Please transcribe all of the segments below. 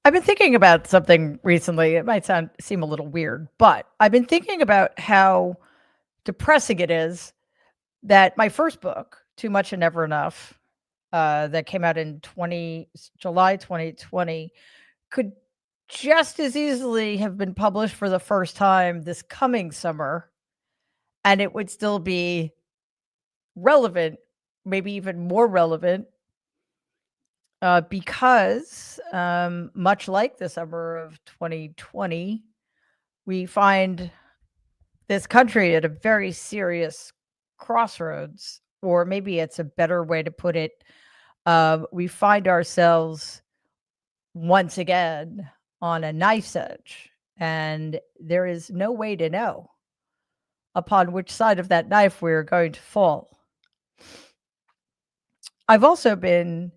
I've been thinking about something recently. It might seem a little weird, but I've been thinking about how depressing it is that my first book, Too Much and Never Enough, that came out in July 2020, could just as easily have been published for the first time this coming summer, and it would still be relevant, maybe even more relevant, because much like the summer of 2020, we find this country at a very serious crossroads, or maybe it's a better way to put it. We find ourselves once again on a knife's edge, and there is no way to know upon which side of that knife we're going to fall. I've also been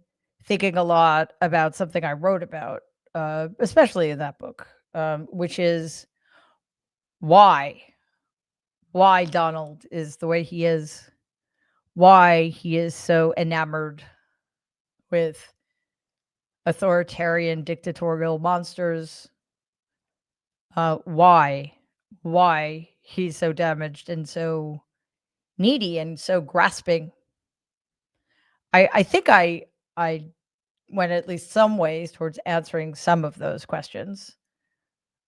thinking a lot about something I wrote about, especially in that book, which is why why Donald is the way he is, why he is so enamored with authoritarian dictatorial monsters, why he's so damaged and so needy and so grasping. I think I went at least some ways towards answering some of those questions.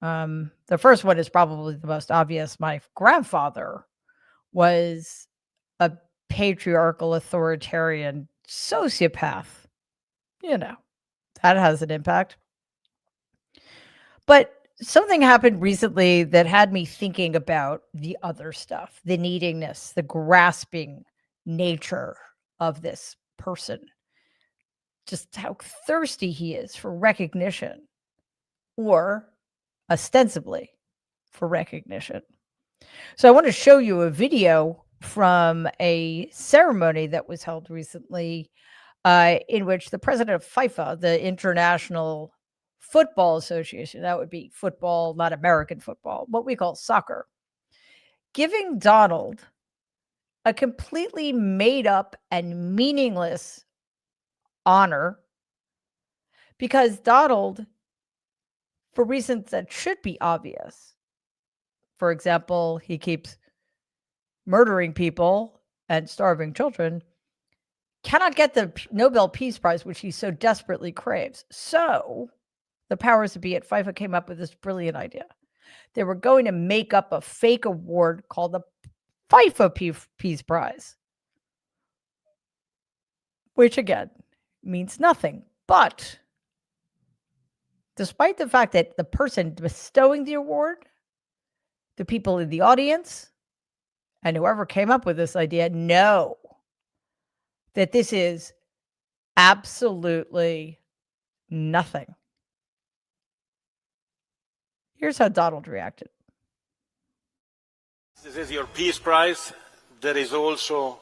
The first one is probably the most obvious. My grandfather was a patriarchal authoritarian sociopath. You know, that has an impact. But something happened recently that had me thinking about the other stuff, the neediness, the grasping nature of this person, just how thirsty he is for recognition, or ostensibly for recognition. So I want to show you a video from a ceremony that was held recently, in which the president of FIFA, the International Football Association, that would be football, not American football, what we call soccer, giving Donald a completely made up and meaningless honor because Donald, for reasons that should be obvious, for example, he keeps murdering people and starving children, cannot get the Nobel Peace Prize, which he so desperately craves. So the powers that be at FIFA came up with this brilliant idea. They were going to make up a fake award called the FIFA Peace Prize, which again means nothing. But despite the fact that the person bestowing the award, the people in the audience, and whoever came up with this idea know that this is absolutely nothing. Here's how Donald reacted. This is your Peace Prize. There is also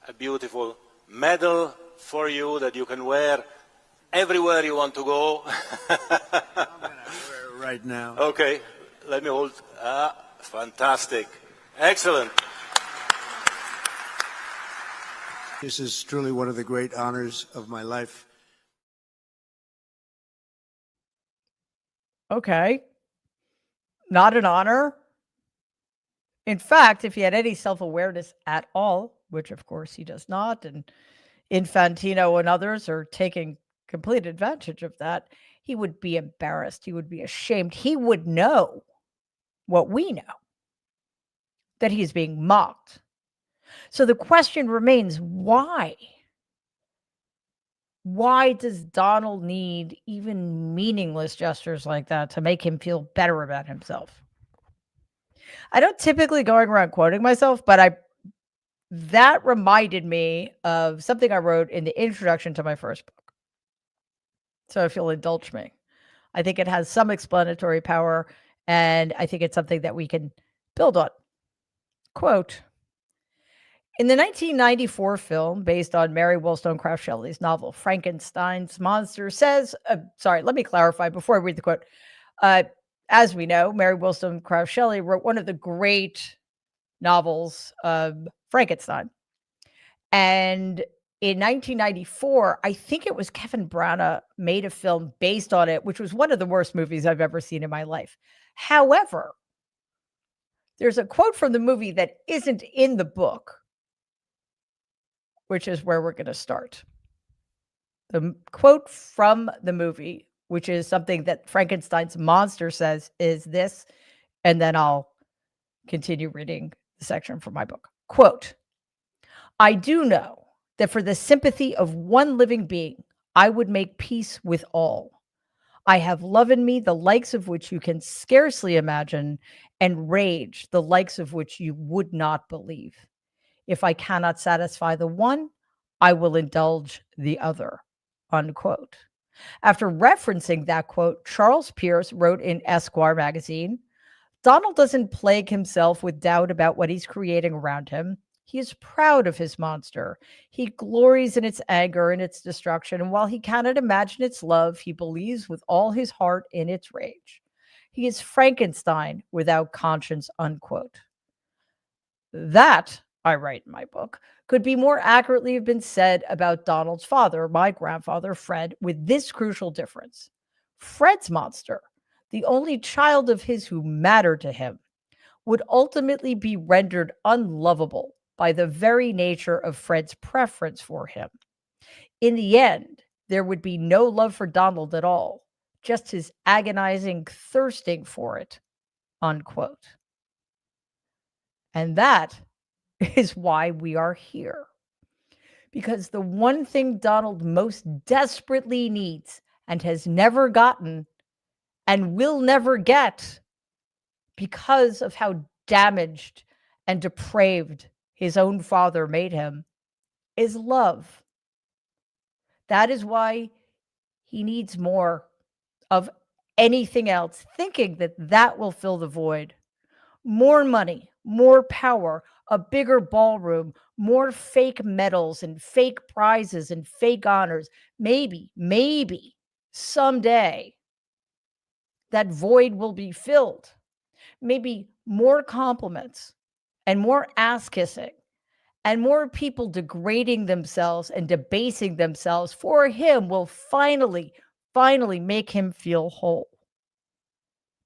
a beautiful medal for you that you can wear everywhere you want to go. I'm going to wear it right now. Okay, let me hold. Fantastic. Excellent. This is truly one of the great honors of my life. Okay. Not an honor. In fact, if he had any self-awareness at all, which of course he does not, and Infantino and others are taking complete advantage of that, he would be embarrassed. He would be ashamed. He would know what we know, that he's being mocked. So the question remains, why? Why does Donald need even meaningless gestures like that to make him feel better about himself? I don't typically going around quoting myself, but that reminded me of something I wrote in the introduction to my first book. So if you'll indulge me, I think it has some explanatory power, and I think it's something that we can build on. Quote, in the 1994 film based on Mary Wollstonecraft Shelley's novel Frankenstein's Monster says, sorry, let me clarify before I read the quote. As we know, Mary Wollstonecraft Shelley wrote one of the great novels, Frankenstein. And in 1994, I think it was Kevin Branagh made a film based on it, which was one of the worst movies I've ever seen in my life. However, there's a quote from the movie that isn't in the book, which is where we're going to start. The quote from the movie, which is something that Frankenstein's monster says, is this, and then I'll continue reading the section from my book. Quote, I do know that for the sympathy of one living being, I would make peace with all. I have love in me, the likes of which you can scarcely imagine, and rage, the likes of which you would not believe. If I cannot satisfy the one, I will indulge the other, unquote. After referencing that quote, Charles Pierce wrote in Esquire magazine, Donald doesn't plague himself with doubt about what he's creating around him. He is proud of his monster. He glories in its anger and its destruction, and while he cannot imagine its love, he believes with all his heart in its rage. He is Frankenstein without conscience, unquote. That, I write in my book, could be more accurately have been said about Donald's father, my grandfather, Fred, with this crucial difference. Fred's monster, the only child of his who mattered to him, would ultimately be rendered unlovable by the very nature of Fred's preference for him. In the end, there would be no love for Donald at all, just his agonizing thirsting for it, unquote. And that is why we are here. Because the one thing Donald most desperately needs and has never gotten and will never get because of how damaged and depraved his own father made him is love. That is why he needs more of anything else, thinking that that will fill the void. More money, more power, a bigger ballroom, more fake medals and fake prizes and fake honors. Maybe someday that void will be filled. Maybe more compliments and more ass kissing and more people degrading themselves and debasing themselves for him will finally make him feel whole.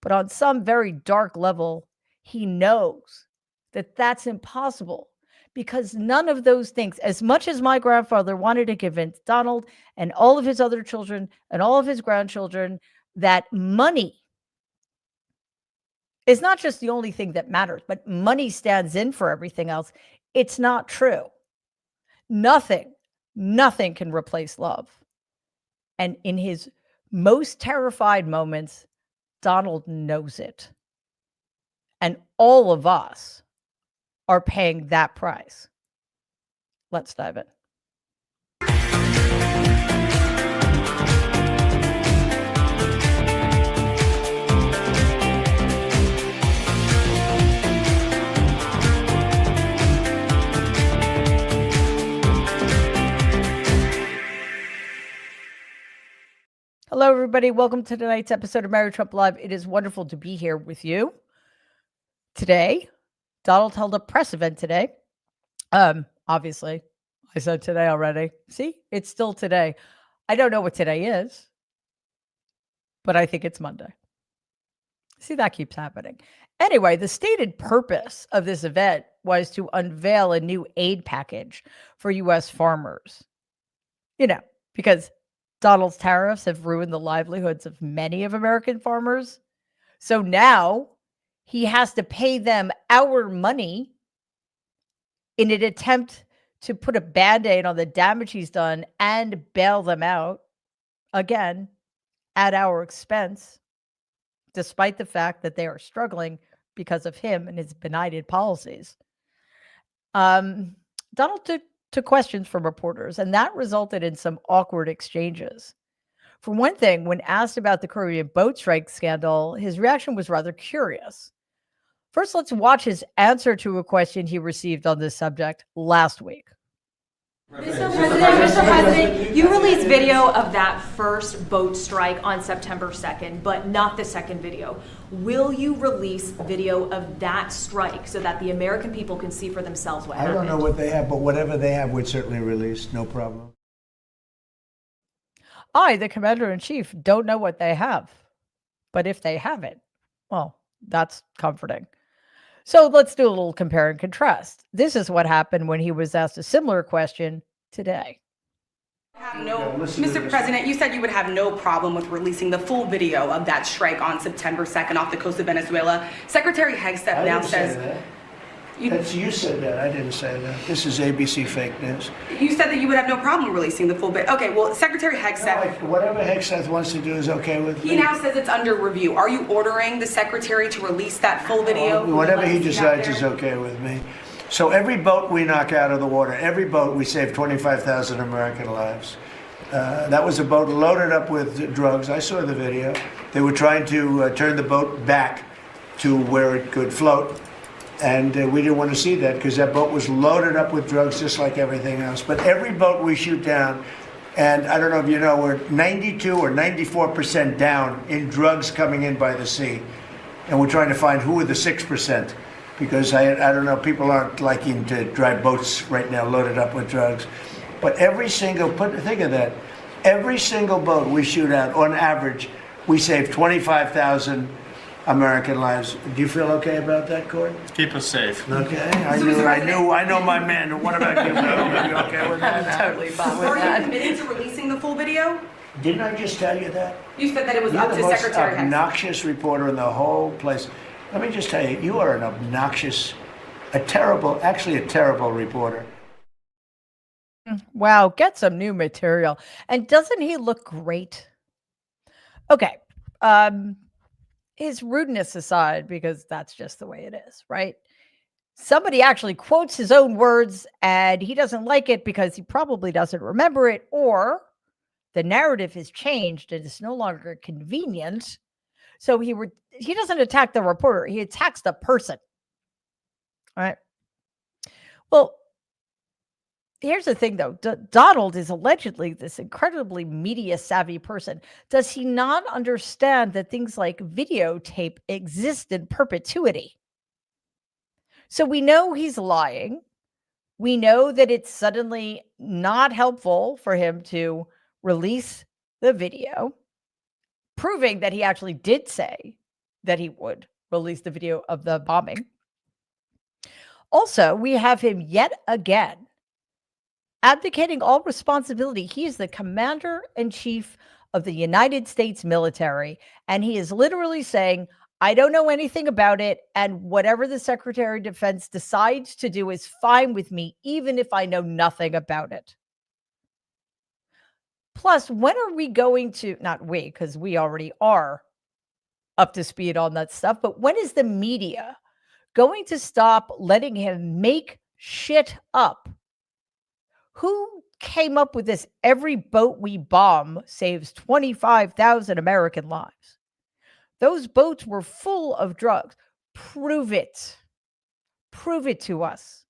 But on some very dark level, he knows that that's impossible because none of those things, as much as my grandfather wanted to convince Donald and all of his other children and all of his grandchildren that money is not just the only thing that matters, but money stands in for everything else. It's not true. Nothing can replace love. And in his most terrified moments, Donald knows it. And all of us are paying that price. Let's dive in. Hello, everybody. Welcome to tonight's episode of Mary Trump Live. It is wonderful to be here with you. Today, Donald held a press event today. Obviously, I said today already. See, it's still today. I don't know what today is, but I think it's Monday. See, that keeps happening. Anyway, the stated purpose of this event was to unveil a new aid package for U.S. farmers. You know, because Donald's tariffs have ruined the livelihoods of many of American farmers. So now he has to pay them our money in an attempt to put a Band-Aid on the damage he's done and bail them out, again, at our expense, despite the fact that they are struggling because of him and his benighted policies. Donald took questions from reporters, and that resulted in some awkward exchanges. For one thing, when asked about the Korean boat strike scandal, his reaction was rather curious. First, let's watch his answer to a question he received on this subject last week. Mr. President, you released video of that first boat strike on September 2nd, but not the second video. Will you release video of that strike so that the American people can see for themselves what happened? I don't know what they have, but whatever they have, we'd certainly release. No problem. I, the commander-in-chief, don't know what they have. But if they have it, well, that's comforting. So let's do a little compare and contrast. This is what happened when he was asked a similar question today. Mr. President, you said you would have no problem with releasing the full video of that strike on September 2nd off the coast of Venezuela. Secretary Hegseth now says... You said that. I didn't say that. This is ABC fake news. You said that you would have no problem releasing the full bit. Okay, well, Secretary Hegseth... Whatever Hegseth wants to do is okay with me. He now says it's under review. Are you ordering the Secretary to release that full video? Whatever he decides is okay with me. So every boat we knock out of the water, every boat, we save 25,000 American lives. That was a boat loaded up with drugs. I saw the video. They were trying to turn the boat back to where it could float. And we didn't want to see that because that boat was loaded up with drugs just like everything else. But every boat we shoot down, and I don't know if you know, we're 92 or 94% down in drugs coming in by the sea. And we're trying to find who are the 6%. Because I don't know, people aren't liking to drive boats right now loaded up with drugs. But every single, think of that, every single boat we shoot out, on average, we save 25,000 American lives. Do you feel okay about that, Court? Keep us safe. Okay, I know my man. What about you, Bill? Are you okay with that? Totally fine with Are you that. committed to releasing the full video? Didn't I just tell you that? You said that it was You're up the to most Secretary Hegseth. obnoxious reporter in the whole place. Let me just tell you, you are an obnoxious, actually a terrible reporter. Wow, get some new material. And doesn't he look great? Okay. His rudeness aside, because that's just the way it is, right? Somebody actually quotes his own words and he doesn't like it because he probably doesn't remember it, or the narrative has changed and it's no longer convenient. So he doesn't attack the reporter, he attacks the person. All right. Well, here's the thing, though. Donald is allegedly this incredibly media savvy person. Does he not understand that things like videotape exist in perpetuity? So we know he's lying. We know that it's suddenly not helpful for him to release the video, proving that he actually did say that he would release the video of the bombing. Also, we have him yet again abdicating all responsibility. He is the commander-in-chief of the United States military, and he is literally saying, I don't know anything about it, and whatever the Secretary of Defense decides to do is fine with me, even if I know nothing about it. Plus, when are we going to, not we, because we already are up to speed on that stuff, but when is the media going to stop letting him make shit up? Who came up with this? Every boat we bomb saves 25,000 American lives. Those boats were full of drugs. Prove it. Prove it to us.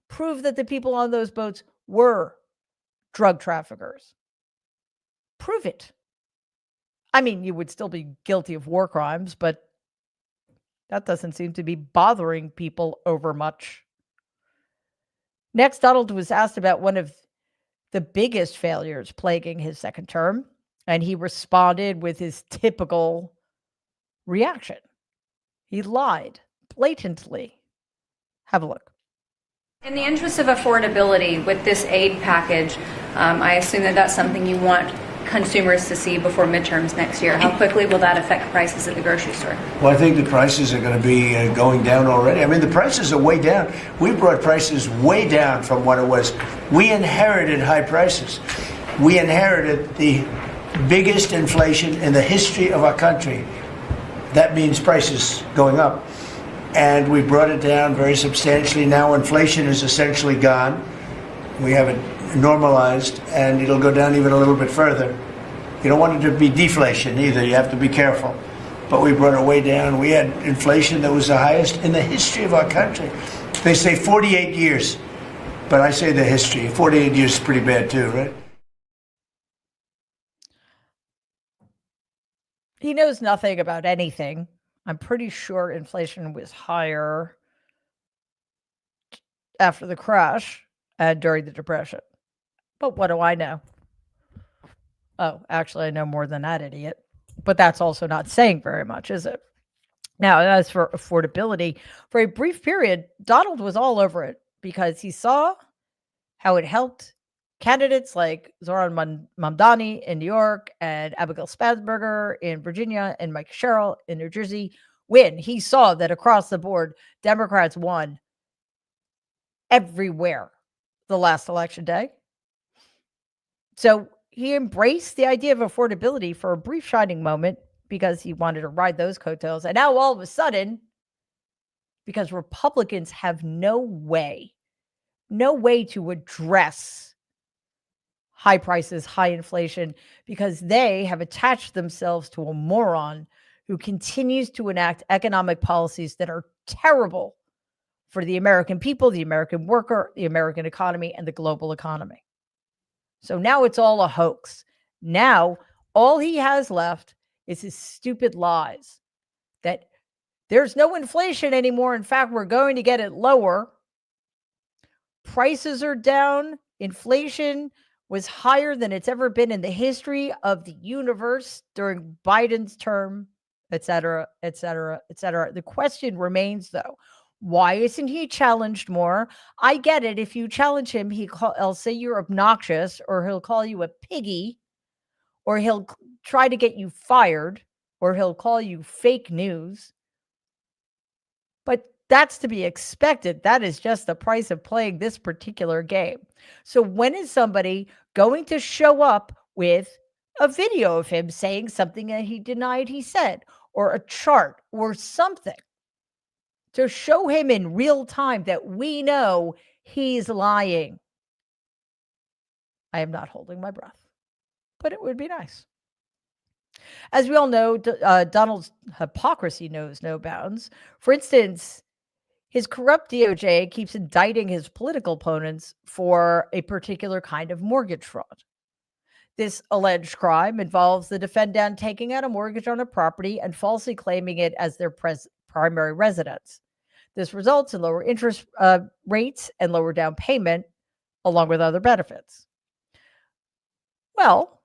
Prove that the people on those boats were drug traffickers. Prove it. I mean, you would still be guilty of war crimes, but that doesn't seem to be bothering people over much. Next, Donald was asked about one of the biggest failures plaguing his second term, and he responded with his typical reaction. He lied blatantly. Have a look. In the interest of affordability with this aid package, I assume that that's something you want consumers to see before midterms next year. How quickly will that affect prices at the grocery store? Well, I think the prices are going to be going down already. I mean, the prices are way down. We brought prices way down from what it was. We inherited high prices. We inherited the biggest inflation in the history of our country. That means prices going up. And we brought it down very substantially. Now inflation is essentially gone. We have it normalized, and it'll go down even a little bit further. You don't want it to be deflation either. You have to be careful. But we brought it way down. We had inflation that was the highest in the history of our country. They say 48 years. But I say the history. 48 years is pretty bad too, right? He knows nothing about anything. I'm pretty sure inflation was higher after the crash and during the Depression. But what do I know? Oh, actually, I know more than that idiot. But that's also not saying very much, is it? Now, as for affordability, for a brief period, Donald was all over it because he saw how it helped candidates like Zoran Mamdani in New York and Abigail Spanberger in Virginia and Mike Sherrill in New Jersey win. He saw that across the board, Democrats won everywhere the last election day. So he embraced the idea of affordability for a brief shining moment because he wanted to ride those coattails. And now all of a sudden, because Republicans have no way to address high prices, high inflation, because they have attached themselves to a moron who continues to enact economic policies that are terrible for the American people, the American worker, the American economy, and the global economy. So now it's all a hoax. Now all he has left is his stupid lies that there's no inflation anymore. In fact, we're going to get it lower. Prices are down. Inflation was higher than it's ever been in the history of the universe during Biden's term, et cetera, et cetera, et cetera. The question remains, though, why isn't he challenged more? I get it. If you challenge him, he'll say you're obnoxious, or he'll call you a piggy, or he'll try to get you fired, or he'll call you fake news. But that's to be expected. That is just the price of playing this particular game. So when is somebody going to show up with a video of him saying something that he denied he said, or a chart or something to show him in real time that we know he's lying? I am not holding my breath, but it would be nice. As we all know, Donald's hypocrisy knows no bounds. For instance, his corrupt DOJ keeps indicting his political opponents for a particular kind of mortgage fraud. This alleged crime involves the defendant taking out a mortgage on a property and falsely claiming it as their primary residence. This results in lower interest rates and lower down payment, along with other benefits. Well,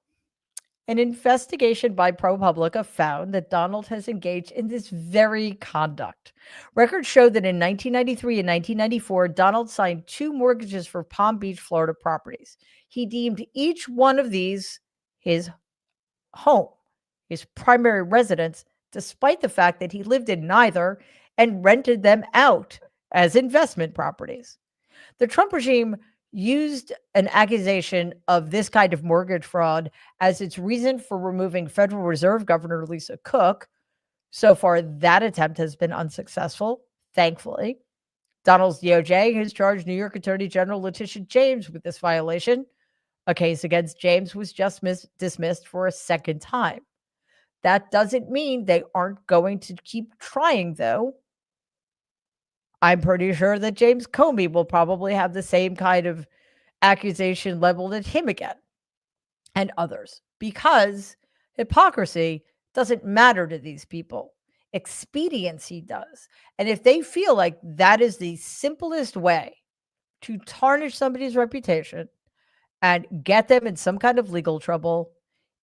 an investigation by ProPublica found that Donald has engaged in this very conduct. Records show that in 1993 and 1994, Donald signed 2 mortgages for Palm Beach, Florida properties. He deemed each one of these his home, his primary residence, despite the fact that he lived in neither and rented them out as investment properties. The Trump regime used an accusation of this kind of mortgage fraud as its reason for removing Federal Reserve Governor Lisa Cook. So far, that attempt has been unsuccessful, thankfully. Donald's DOJ has charged New York Attorney General Letitia James with this violation. A case against James was just dismissed for a second time. That doesn't mean they aren't going to keep trying, though. I'm pretty sure that James Comey will probably have the same kind of accusation leveled at him again and others, because hypocrisy doesn't matter to these people. Expediency does. And if they feel like that is the simplest way to tarnish somebody's reputation and get them in some kind of legal trouble,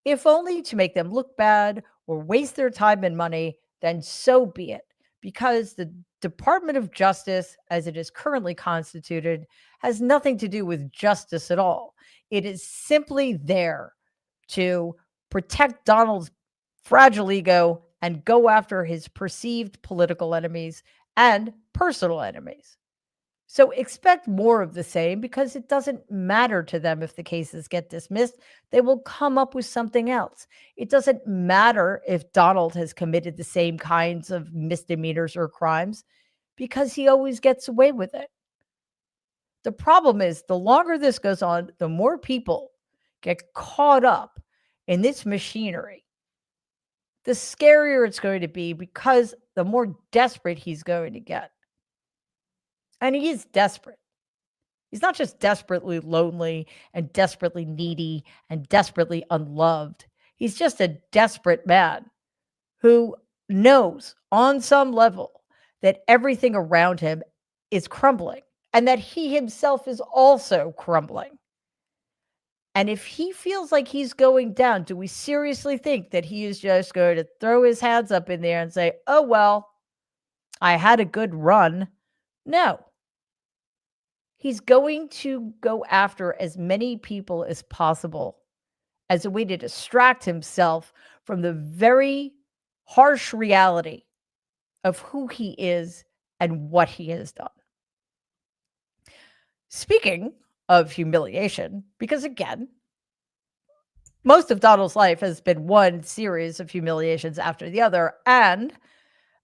if only to make them look bad or waste their time and money, then so be it. Because the Department of Justice, as it is currently constituted, has nothing to do with justice at all. It is simply there to protect Donald's fragile ego and go after his perceived political enemies and personal enemies. So expect more of the same, because it doesn't matter to them if the cases get dismissed. They will come up with something else. It doesn't matter if Donald has committed the same kinds of misdemeanors or crimes, because he always gets away with it. The problem is, the longer this goes on, the more people get caught up in this machinery, the scarier it's going to be, because the more desperate he's going to get. And he is desperate. He's not just desperately lonely and desperately needy and desperately unloved. He's just a desperate man who knows on some level that everything around him is crumbling and that he himself is also crumbling. And if he feels like he's going down, do we seriously think that he is just going to throw his hands up in there and say, oh, well, I had a good run? No. He's going to go after as many people as possible as a way to distract himself from the very harsh reality of who he is and what he has done. Speaking of humiliation, because again, most of Donald's life has been one series of humiliations after the other, and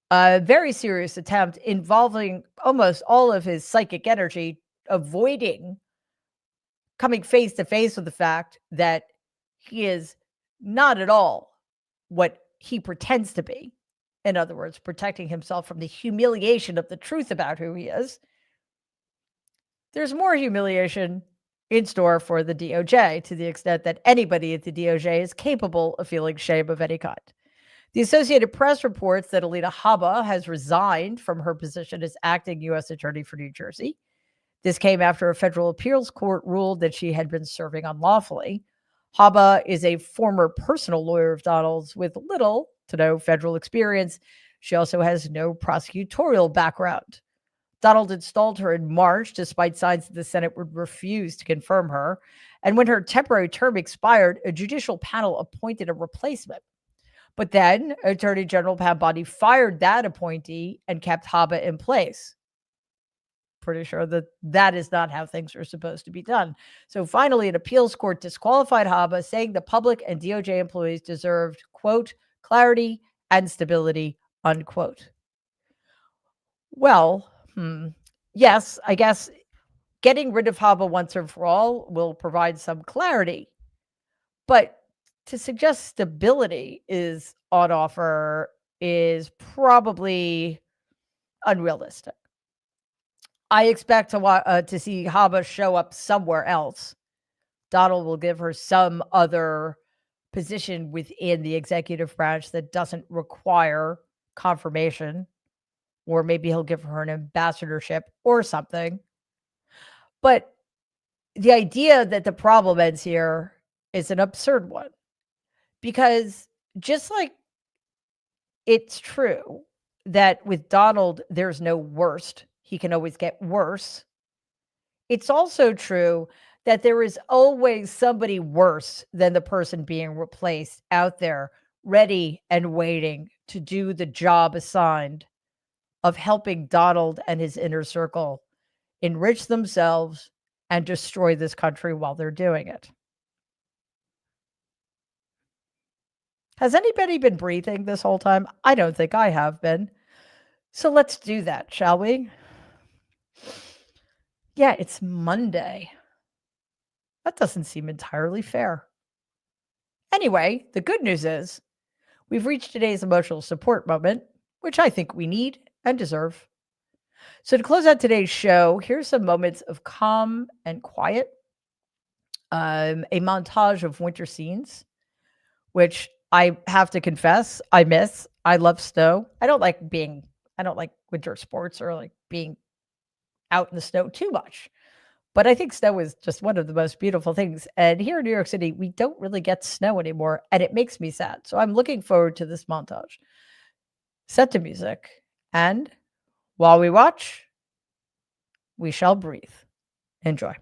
a very serious attempt involving almost all of his psychic energy, avoiding coming face to face with the fact that he is not at all what he pretends to be. In other words, protecting himself from the humiliation of the truth about who he is. There's more humiliation in store for the DOJ, to the extent that anybody at the DOJ is capable of feeling shame of any kind. The Associated Press reports that Alina Habba has resigned from her position as acting U.S. Attorney for New Jersey. This came after a federal appeals court ruled that she had been serving unlawfully. Habba is a former personal lawyer of Donald's with little to no federal experience. She also has no prosecutorial background. Donald installed her in March, despite signs that the Senate would refuse to confirm her. And when her temporary term expired, a judicial panel appointed a replacement. But then Attorney General Pam Bondi fired that appointee and kept Habba in place. Pretty sure that that is not how things are supposed to be done. So finally, an appeals court disqualified Habba, saying the public and DOJ employees deserved, quote, clarity and stability, unquote. Well, yes, I guess getting rid of Habba once and for all will provide some clarity. But to suggest stability is on offer is probably unrealistic. I expect to see Habba show up somewhere else. Donald will give her some other position within the executive branch that doesn't require confirmation, or maybe he'll give her an ambassadorship or something. But the idea that the problem ends here is an absurd one, because just like it's true that with Donald, there's no worst, he can always get worse. It's also true that there is always somebody worse than the person being replaced out there, ready and waiting to do the job assigned of helping Donald and his inner circle enrich themselves and destroy this country while they're doing it. Has anybody been breathing this whole time? I don't think I have been. So let's do that, shall we? Yeah, it's Monday. That doesn't seem entirely fair. Anyway, the good news is we've reached today's emotional support moment, which I think we need and deserve. So to close out today's show, here's some moments of calm and quiet. A montage of winter scenes, which I have to confess, I miss. I love snow. I don't like winter sports or like being out in the snow too much. But I think snow is just one of the most beautiful things. And here in New York City, we don't really get snow anymore, and it makes me sad. So I'm looking forward to this montage. Set to music. And while we watch, we shall breathe. Enjoy.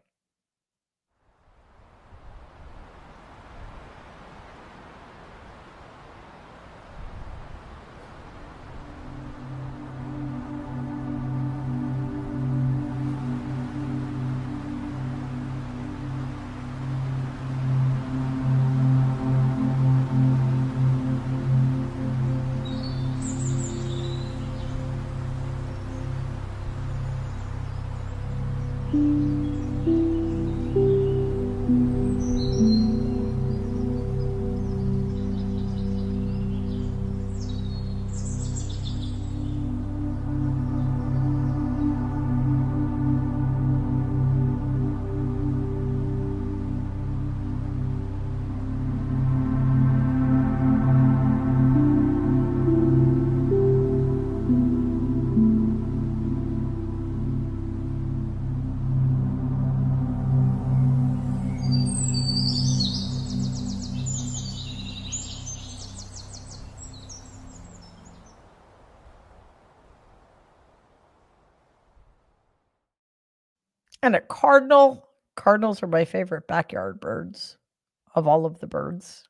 And a cardinal. Cardinals are my favorite backyard birds of all of the birds.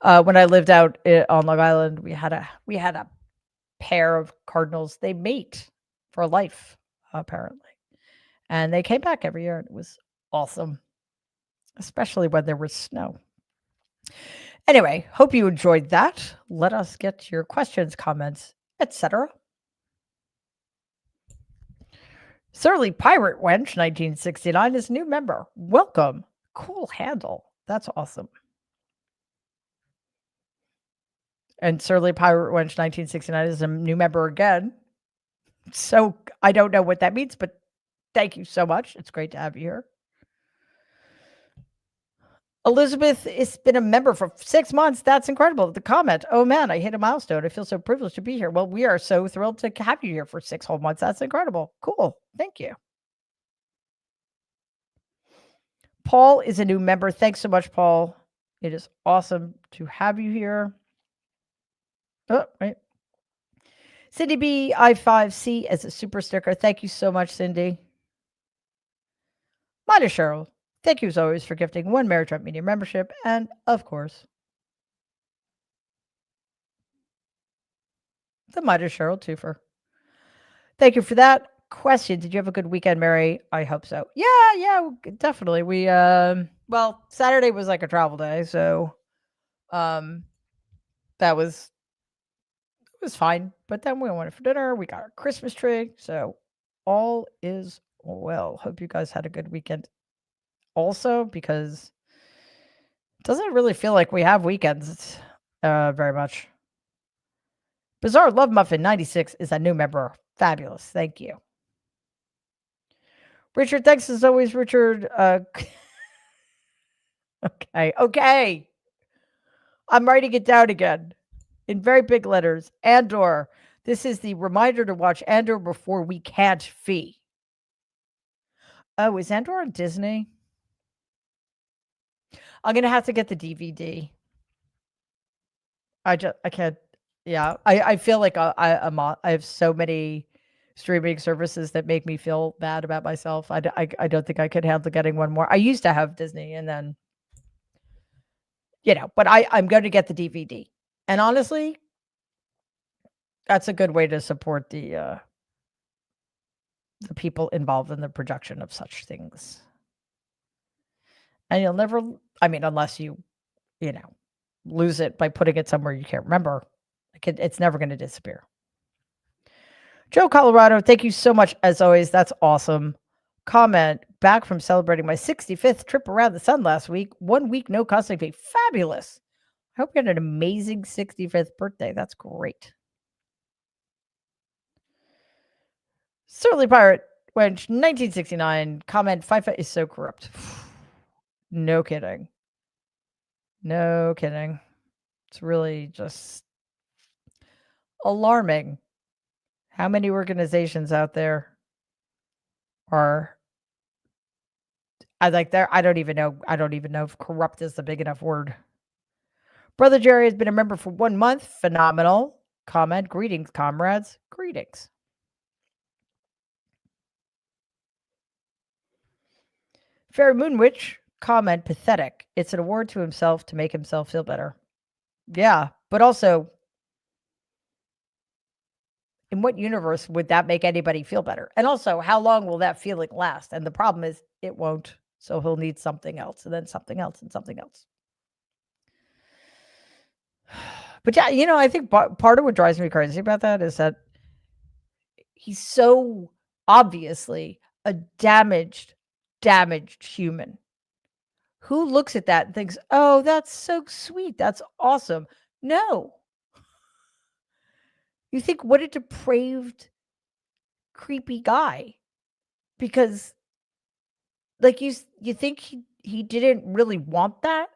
When I lived out on Long Island, we had a pair of cardinals. They mate for life, apparently, and they came back every year, and it was awesome, especially when there was snow. Anyway, hope you enjoyed that. Let us get to your questions, comments, etc. Surly Pirate Wench 1969 is new member. Welcome. Cool handle. That's awesome. And Surly Pirate Wench 1969 is a new member again. So I don't know what that means, but thank you so much. It's great to have you here. Elizabeth has been a member for 6 months. That's incredible. The comment, oh man, I hit a milestone. I feel so privileged to be here. Well, we are so thrilled to have you here for 6 whole months. That's incredible. Cool. Thank you. Paul is a new member. Thanks so much, Paul. It is awesome to have you here. Oh, right. Cindy B, I5C as a super sticker. Thank you so much, Cindy. Mida Cheryl, thank you as always for gifting 1 Mary Trump Media membership. And of course, the Mida Cheryl twofer. Thank you for that question. Did you have a good weekend, Mary? I hope so. Yeah, definitely. We well, Saturday was like a travel day, so that was fine. But then we went for dinner. We got our Christmas tree, so all is well. Hope you guys had a good weekend. Also, because it doesn't really feel like we have weekends very much. Bizarre Love Muffin 96 is a new member. Fabulous. Thank you. Richard, thanks as always, Richard. Okay. I'm writing it down again in very big letters. Andor. This is the reminder to watch Andor before we can't fee. Oh, is Andor on Disney? I'm going to have to get the DVD. I can't. Yeah, I feel like I have so many streaming services that make me feel bad about myself. I don't think I could handle getting one more. I used to have Disney, and then, but I'm going to get the DVD. And honestly, that's a good way to support the people involved in the production of such things. And you'll never, unless you lose it by putting it somewhere you can't remember. It's never going to disappear. Joe Colorado, thank you so much as always. That's awesome. Comment, back from celebrating my 65th trip around the sun last week. 1 week, no costing fee. Fabulous. I hope you had an amazing 65th birthday. That's great. Certainly Pirate Wench 1969. Comment, FIFA is so corrupt. No kidding. No kidding. It's really just alarming how many organizations out there are I don't even know if corrupt is a big enough word. Brother Jerry has been a member for 1 month. Phenomenal. Comment, greetings, comrades. Greetings. Fairy Moonwitch, comment, pathetic. It's an award to himself to make himself feel better. Yeah, but also, in what universe would that make anybody feel better? And also, how long will that feeling last? And the problem is, it won't. So he'll need something else, and then something else, and something else. But yeah, I think part of what drives me crazy about that is that he's so obviously a damaged human who looks at that and thinks, oh, that's so sweet. That's awesome. No. You think, what a depraved, creepy guy. Because, like, you think he didn't really want that?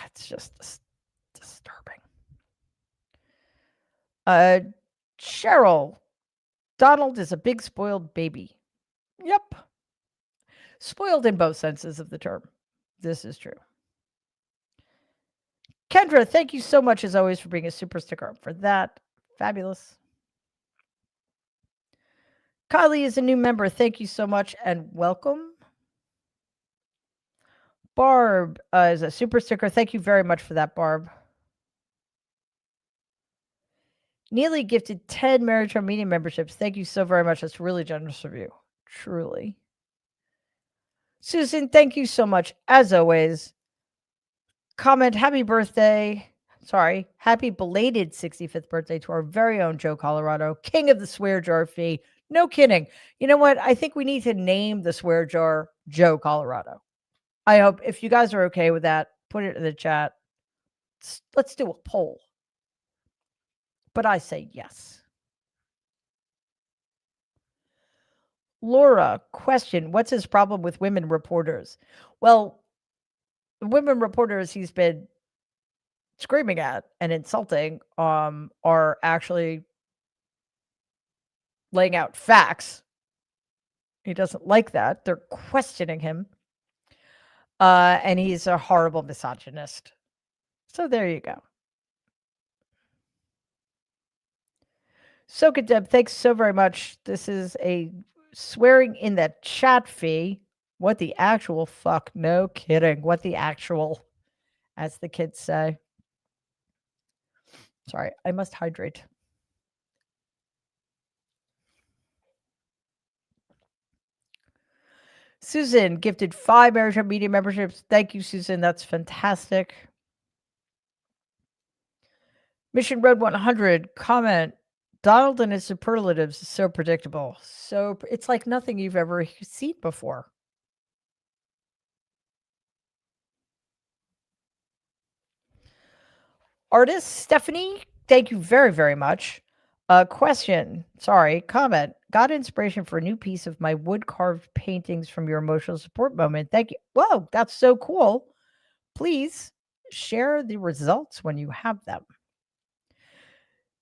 It's just disturbing. Cheryl, Donald is a big spoiled baby. Yep. Spoiled in both senses of the term. This is true. Kendra, thank you so much as always for being a super sticker for that. Fabulous. Kylie is a new member. Thank you so much and welcome. Barb is a super sticker. Thank you very much for that, Barb. Neely gifted 10 Marriage Home Media memberships. Thank you so very much. That's really generous of you. Truly. Susan, thank you so much. As always, comment happy birthday. Sorry, happy belated 65th birthday to our very own Joe Colorado, king of the swear jar fee. No kidding. You know what? I think we need to name the swear jar Joe Colorado. I hope if you guys are okay with that, put it in the chat. Let's do a poll. But I say yes. Laura, question, what's his problem with women reporters? Well, the women reporters he's been screaming at and insulting are actually laying out facts. He doesn't like that. They're questioning him. And he's a horrible misogynist. So there you go. Soka Deb, thanks so very much. This is a swearing in the chat fee. What the actual fuck? No kidding. What the actual, as the kids say. Sorry, I must hydrate. Susan gifted 5 Marriage Hub Media memberships. Thank you, Susan. That's fantastic. Mission Road 100 comment. Donald and his superlatives is so predictable. So it's like nothing you've ever seen before. Artist Stephanie, thank you very, very much. Comment. Got inspiration for a new piece of my wood carved paintings from your emotional support moment. Thank you. Whoa, that's so cool. Please share the results when you have them.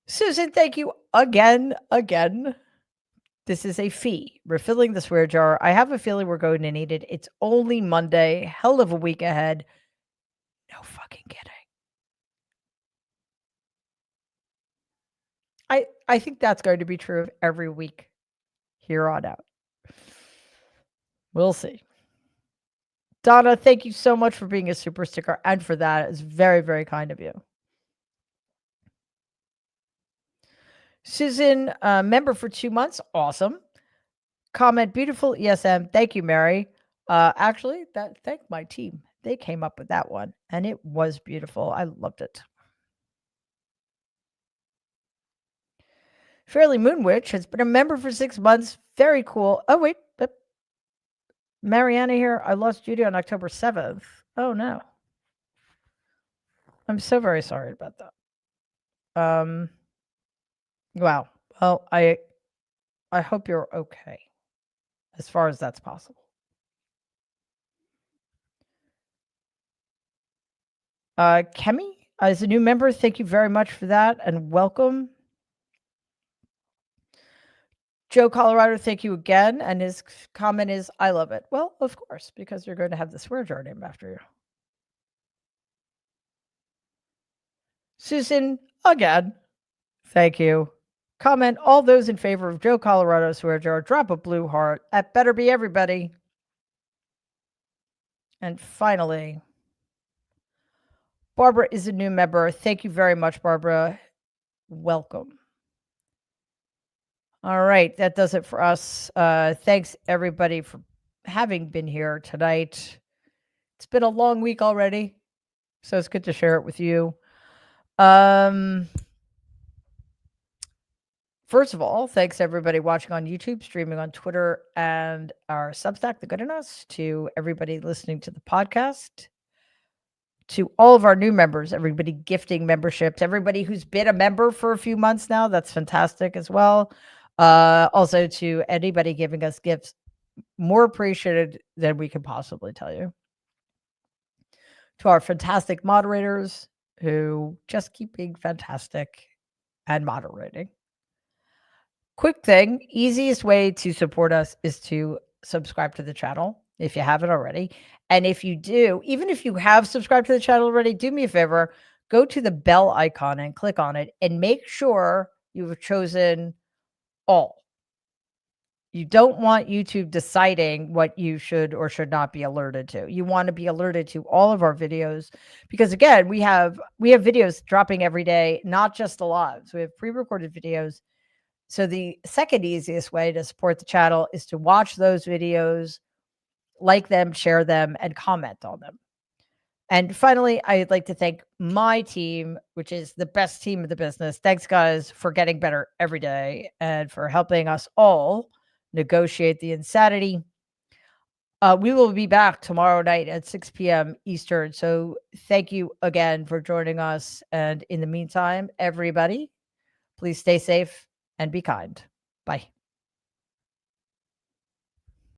Susan, thank you again. This is a fee. Refilling the swear jar. I have a feeling we're going to need it. It's only Monday. Hell of a week ahead. No fucking kidding. I think that's going to be true of every week here on out. We'll see. Donna, thank you so much for being a super sticker and for that. It's very, very kind of you. Susan, member for 2 months. Awesome. Comment, beautiful ESM. Thank you, Mary. Actually, thank my team. They came up with that one and it was beautiful. I loved it. Fairly Moonwitch has been a member for 6 months. Very cool. Oh, wait. Mariana here. I lost Judy on October 7th. Oh, no. I'm so very sorry about that. Wow. Well, I hope you're okay as far as that's possible. Kemi is a new member. Thank you very much for that and welcome. Joe Colorado, thank you again. And his comment is, I love it. Well, of course, because you're going to have the swear jar named after you. Susan, again, thank you. Comment, all those in favor of Joe Colorado swear jar, drop a blue heart. That better be everybody. And finally, Barbara is a new member. Thank you very much, Barbara. Welcome. All right, that does it for us. Thanks everybody for having been here tonight. It's been a long week already, so it's good to share it with you. First of all, thanks everybody watching on YouTube, streaming on Twitter, and our Substack, The Good in Us, to everybody listening to the podcast, to all of our new members, everybody gifting memberships, everybody who's been a member for a few months now. That's fantastic as well. Also to anybody giving us gifts, more appreciated than we can possibly tell you. To our fantastic moderators who just keep being fantastic and moderating. Quick thing, easiest way to support us is to subscribe to the channel if you haven't already. And if you do, even if you have subscribed to the channel already, do me a favor, go to the bell icon and click on it and make sure you've chosen all. You don't want YouTube deciding what you should or should not be alerted to. You want to be alerted to all of our videos because again, we have videos dropping every day, not just the lives. We have pre-recorded videos. So the second easiest way to support the channel is to watch those videos, like them, share them, and comment on them. And finally, I'd like to thank my team, which is the best team of the business. Thanks, guys, for getting better every day and for helping us all negotiate the insanity. We will be back tomorrow night at 6 p.m. Eastern. So thank you again for joining us. And in the meantime, everybody, please stay safe and be kind. Bye.